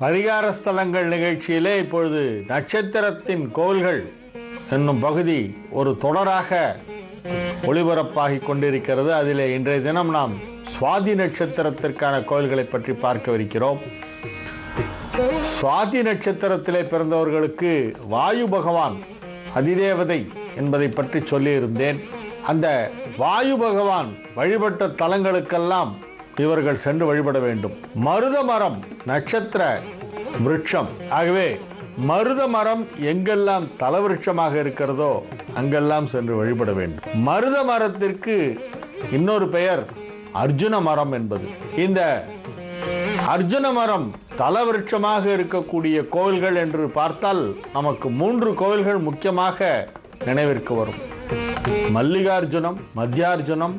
பரிகார ஸ்தலங்கள் நிகழ்ச்சியிலே இப்பொழுது நட்சத்திரத்தின் கோவில்கள் என்னும் பகுதி ஒரு தொடராக ஒளிபரப்பாகி கொண்டிருக்கிறது. அதிலே இன்றைய தினம் நாம் சுவாதி நட்சத்திரத்திற்கான கோவில்களை பற்றி பார்க்கவிருக்கிறோம். சுவாதி நட்சத்திரத்திலே பிறந்தவர்களுக்கு வாயு பகவான் அதிதேவதை என்பதை பற்றி சொல்லியிருந்தேன். அந்த வாயு பகவான் வழிபட்ட தலங்களுக்கெல்லாம் இவர்கள் சென்று வழிபட வேண்டும். மருத மரம் நட்சத்திர விருட்சம். ஆகவே மருத மரம் எங்கெல்லாம் தலவிருட்சமாக இருக்கிறதோ அங்கெல்லாம் சென்று வழிபட வேண்டும். மருத மரத்திற்கு இன்னொரு பெயர் அர்ஜுன மரம் என்பது. இந்த அர்ஜுன மரம் தலவிருட்சமாக இருக்கக்கூடிய கோவில்கள் என்று பார்த்தால் நமக்கு 3 கோவில்கள் முக்கியமாக நினைவிற்கு வரும். மல்லிகார்ஜுனம், மத்தியார்ஜுனம்,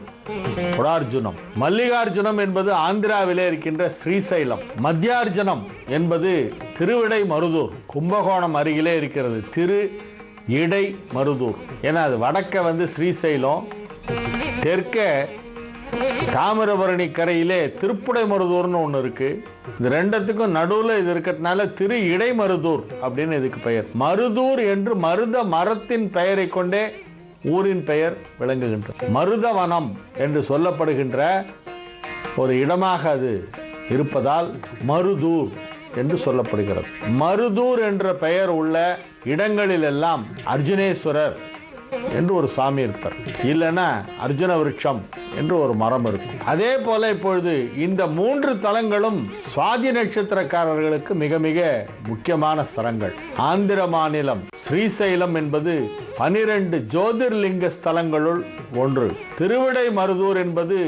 புடார்ஜுனம். மல்லிகார்ஜுனம் என்பது ஆந்திராவிலே இருக்கின்ற ஸ்ரீசைலம். மத்தியார்ஜுனம் என்பது திருவிடை மருதூர், கும்பகோணம் அருகிலே இருக்கிறது. திரு இடை மருதூர். ஏன்னா அது வடக்க ஸ்ரீசைலம், தெற்க தாமிரபரணி கரையிலே திருப்புடை மருதூர்னு ஒன்று இருக்கு. இந்த ரெண்டத்துக்கும் நடுவில் இது இருக்கிறதுனால திரு இடை மருதூர் அப்படின்னு இதுக்கு பெயர். மருதூர் என்று மருத மரத்தின் பெயரை கொண்டே ஊரின் பெயர் விளங்குகின்றது. மருதவனம் என்று சொல்லப்படுகின்ற ஒரு இடமாக அது இருப்பதால் மருதூர் என்று சொல்லப்படுகிறது. மருதூர் என்ற பெயர் உள்ள இடங்களிலெல்லாம் அர்ஜுனேஸ்வரர் என்று ஒரு சாமி இருப்பார், இல்லைன்னா அர்ஜுன விருட்சம் என்று ஒரு மரம் இருக்கும். அதே போல இப்பொழுது இந்த 3 தலங்களும் சுவாதி நட்சத்திரக்காரர்களுக்கு மிக மிக முக்கியமான ஸ்தலங்கள். ஆந்திர மாநிலம் ஸ்ரீசைலம் என்பது 12 ஜோதிர்லிங்க ஸ்தலங்களுள் ஒன்று. திருவிடை மருதூர் என்பது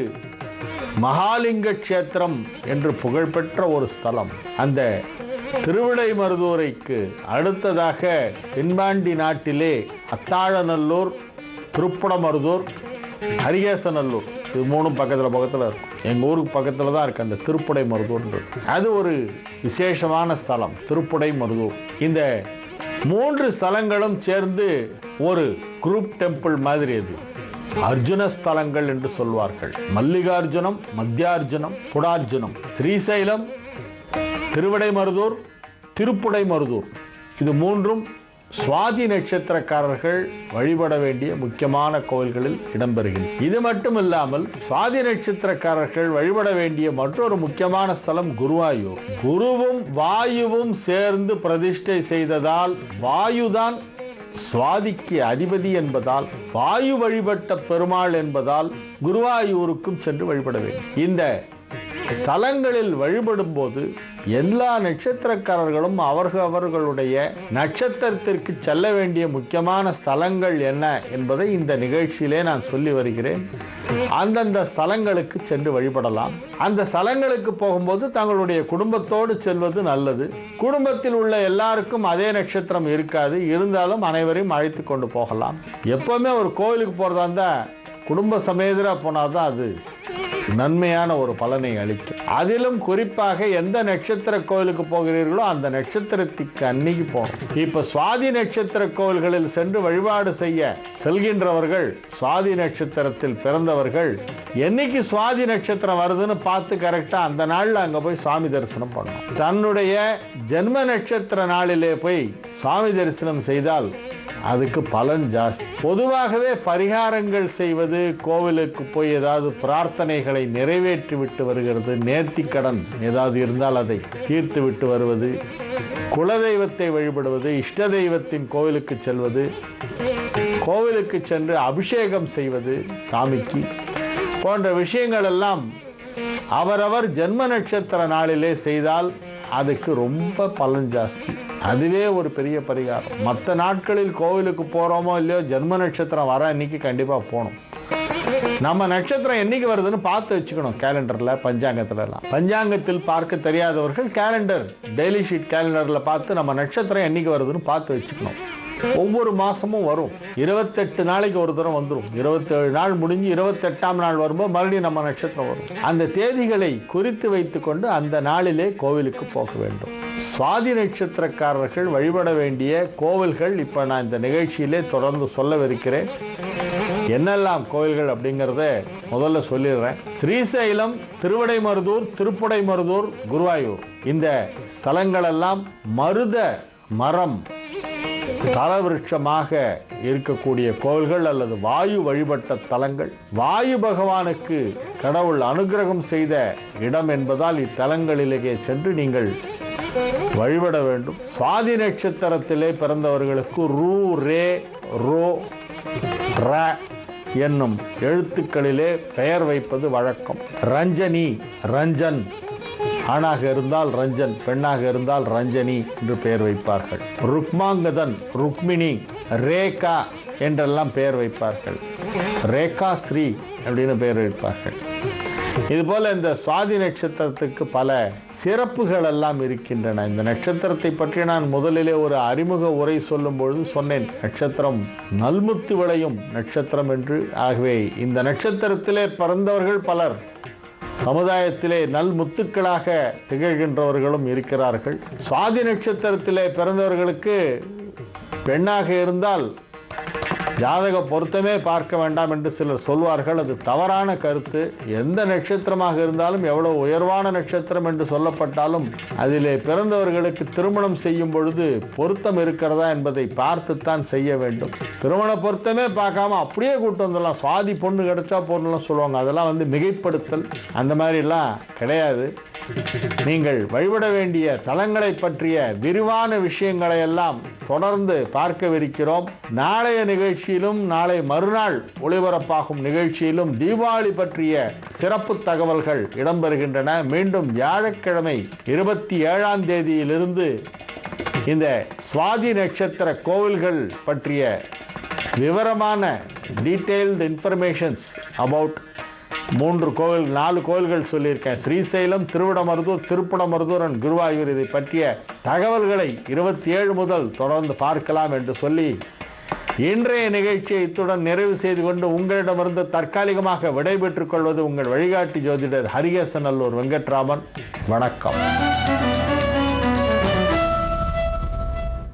மகாலிங்க கஷேத்திரம் என்று புகழ்பெற்ற ஒரு ஸ்தலம். அந்த திருவிடை மருதூரைக்கு அடுத்ததாக தென்பாண்டி நாட்டிலே அத்தாழநல்லூர், திருப்புடமருதூர், ஹரிகேசநல்லூர், இது 3 பக்கத்தில் இருக்கும். எங்கள் ஊருக்கு பக்கத்தில் தான் இருக்குது அந்த திருப்புடை மருதூர்ன்றது. அது ஒரு விசேஷமான ஸ்தலம் திருப்புடை மருதூர். இந்த 3 ஸ்தலங்களும் சேர்ந்து ஒரு குரூப் டெம்பிள் மாதிரி அது அர்ஜுன ஸ்தலங்கள் என்று சொல்வார்கள். மல்லிகார்ஜுனம், மத்தியார்ஜுனம், புடார்ஜுனம், ஸ்ரீசைலம், திருவிடை மருதூர், திருப்புடை மருதூர். இது 3ம் சுவாதி நட்சத்திரக்காரர்கள் வழிபட வேண்டிய முக்கியமான கோவில்களில் இடம்பெறுகின்றன. இது மட்டும் இல்லாமல் சுவாதி நட்சத்திரக்காரர்கள் வழிபட வேண்டிய மற்றொரு முக்கியமான ஸ்தலம் குருவாயூர். குருவும் வாயுவும் சேர்ந்து பிரதிஷ்டை செய்ததால் வாயுதான் சுவாதிக்கு அதிபதி என்பதால், வாயு வழிபட்ட பெருமாள் என்பதால் குருவாயூருக்கும் சென்று வழிபட வேண்டும். இந்த ஸ்தலங்களில் வழிபடும் போது எல்லா நட்சத்திரக்காரர்களும் அவர்களுடைய நட்சத்திரத்திற்கு செல்ல வேண்டிய முக்கியமான ஸ்தலங்கள் என்ன என்பதை இந்த நிகழ்ச்சியிலே நான் சொல்லி வருகிறேன். அந்தந்த ஸ்தலங்களுக்கு சென்று வழிபடலாம். அந்த ஸ்தலங்களுக்கு போகும்போது தங்களுடைய குடும்பத்தோடு செல்வது நல்லது. குடும்பத்தில் உள்ள எல்லாருக்கும் அதே நட்சத்திரம் இருக்காது, இருந்தாலும் அனைவரையும் அழைத்து கொண்டு போகலாம். எப்பவுமே ஒரு கோவிலுக்கு போகிறதா இருந்தால் குடும்ப சமேதராக போனால் தான் அது நன்மையான ஒரு பலனை அளிக்கும். அதிலும் குறிப்பாக எந்த நட்சத்திர கோவிலுக்கு போகிறீர்களோ அந்த நட்சத்திரத்துக்கு அன்னைக்கு போகணும். இப்போ சுவாதி நட்சத்திர கோவில்களில் சென்று வழிபாடு செய்ய செல்கின்றவர்கள் சுவாதி நட்சத்திரத்தில் பிறந்தவர்கள் என்னைக்கு சுவாதி நட்சத்திரம் வருதுன்னு பார்த்து கரெக்டாக அந்த நாளில் அங்கே போய் சுவாமி தரிசனம் பண்ணணும். தன்னுடைய ஜென்ம நட்சத்திர நாளிலே போய் சுவாமி தரிசனம் செய்தால் அதுக்கு பலன் ஜாஸ்தி. பொதுவாகவே பரிகாரங்கள் செய்வது, கோவிலுக்கு போய் ஏதாவது பிரார்த்தனைகளை நிறைவேற்றி விட்டு வருகிறது, நேர்த்திக்கடன் ஏதாவது இருந்தால் அதை தீர்த்து விட்டு வருவது, குலதெய்வத்தை வழிபடுவது, இஷ்ட தெய்வத்தின் கோவிலுக்கு செல்வது, கோவிலுக்கு சென்று அபிஷேகம் செய்வது சாமிக்கு போன்ற விஷயங்கள் எல்லாம் அவரவர் ஜென்ம நட்சத்திர நாளிலே செய்தால் அதுக்கு ரொம்ப பலன் ஜாஸ்தி. அதுவே ஒரு பெரிய பரிகாரம். மற்ற நாட்களில் கோவிலுக்கு போகிறோமோ இல்லையோ, ஜென்ம நட்சத்திரம் வர அன்னைக்கு கண்டிப்பாக போகணும். நம்ம நட்சத்திரம் என்னைக்கு வருதுன்னு பார்த்து வச்சுக்கணும். கேலண்டரில், பஞ்சாங்கத்திலலாம். பஞ்சாங்கத்தில் பார்க்க தெரியாதவர்கள் கேலண்டர், டெய்லி ஷீட் கேலண்டரில் பார்த்து நம்ம நட்சத்திரம் என்னைக்கு வருதுன்னு பார்த்து வச்சுக்கணும். ஒவ்வொரு மாதமும் வரும். 28 நாளைக்கு ஒரு தரம் வந்துடும். 27 நாள் முடிஞ்சு 28ஆம் நாள் வரும்போது மறுபடியும் நம்ம நட்சத்திரம் வரும். அந்த தேதிகளை குறித்து வைத்துக்கொண்டு அந்த நாளிலே கோவிலுக்கு போக வேண்டும். சுவாதி நட்சத்திரக்காரர்கள் வழிபட வேண்டிய கோவில்கள் இப்போ நான் இந்த நிகழ்ச்சியிலே தொடர்ந்து சொல்லவிருக்கிறேன். என்னெல்லாம் கோயில்கள் அப்படிங்கிறத முதல்ல சொல்லிடுறேன். ஸ்ரீசைலம், திருவிடைமருதூர், திருப்புடைமருதூர், குருவாயூர் இந்த ஸ்தலங்களெல்லாம் மருத மரம் தலவிருட்சமாக இருக்கக்கூடிய கோவில்கள் அல்லது வாயு வழிபட்ட தலங்கள். வாயு பகவானுக்கு கடவுள் அனுகிரகம் செய்த இடம் என்பதால் இத்தலங்களிலேயே சென்று நீங்கள் வழிபட வேண்டும். சுவாதி நட்சத்திரத்திலே பிறந்தவர்களுக்கு ரூ, ரே, ரோ, ர என்னும் எழுத்துக்களிலே பெயர் வைப்பது வழக்கம். ரஞ்சனி, ரஞ்சன், ஆணாக இருந்தால் ரஞ்சன், பெண்ணாக இருந்தால் ரஞ்சனி என்று பெயர் வைப்பார்கள். ருக்மாங்கதன், ருக்மிணி, ரேகா என்றெல்லாம் பெயர் வைப்பார்கள். ரேகா ஸ்ரீ அப்படின்னு பெயர் வைப்பார்கள். இதுபோல் இந்த சுவாதி நட்சத்திரத்துக்கு பல சிறப்புகள் எல்லாம் இருக்கின்றன. இந்த நட்சத்திரத்தை பற்றி நான் முதலிலே ஒரு அறிமுக உரை சொல்லும் பொழுது சொன்னேன், நட்சத்திரம் நல்முத்து விளையும் நட்சத்திரம் என்று. ஆகவே இந்த நட்சத்திரத்திலே பிறந்தவர்கள் பலர் சமுதாயத்திலே நல் முத்துக்களாக திகழ்கின்றவர்களும் இருக்கிறார்கள். சுவாதி நட்சத்திரத்திலே பிறந்தவர்களுக்கு பெண்ணாக இருந்தால் ஜாதக பொருத்தமே பார்க்க வேண்டாம் என்று சிலர் சொல்வார்கள். அது தவறான கருத்து. எந்த நட்சத்திரமாக இருந்தாலும், எவ்வளவு உயர்வான நட்சத்திரம் என்று சொல்லப்பட்டாலும் அதிலே பிறந்தவர்களுக்கு திருமணம் செய்யும் பொழுது பொருத்தம் இருக்கிறதா என்பதை பார்த்துத்தான் செய்ய வேண்டும். திருமண பொருத்தமே பார்க்காம அப்படியே கூட்டு வந்துடலாம், சுவாதி பொண்ணு கிடைச்சா பொண்ணுலாம் சொல்லுவாங்க. அதெல்லாம் மிகைப்படுத்தல், அந்த மாதிரிலாம் கிடையாது. நீங்கள் வழிபட வேண்டிய தலங்களை பற்றிய விரிவான விஷயங்களை எல்லாம் தொடர்ந்து பார்க்கவிருக்கிறோம். நாளைய நிகழ்ச்சியிலும் நாளை மறுநாள் ஒளிபரப்பாகும் நிகழ்ச்சியிலும் தீபாவளி பற்றிய சிறப்பு தகவல்கள் இடம்பெறுகின்றன. மீண்டும் வியாழக்கிழமை 27ஆம் தேதியிலிருந்து இந்த சுவாதி நட்சத்திர கோவில்கள் பற்றிய விவரமான டீட்டெயில்டு இன்ஃபர்மேஷன்ஸ் அபவுட் 4 கோவில்கள் சொல்லியிருக்கேன். ஸ்ரீசைலம், திருவிடைமருதூர், திருப்புடைமருதூர் அண்ட் குருவாயூர். இதை பற்றிய தகவல்களை 27 முதல் தொடர்ந்து பார்க்கலாம் என்று சொல்லி இன்றைய நிகழ்ச்சியை இத்துடன் நிறைவு செய்து கொண்டு உங்களிடமிருந்து தற்காலிகமாக விடைபெற்றுக் கொள்வது உங்கள் வழிகாட்டி ஜோதிடர் ஹரிகேசநல்லூர் வெங்கட்ராமன். வணக்கம்.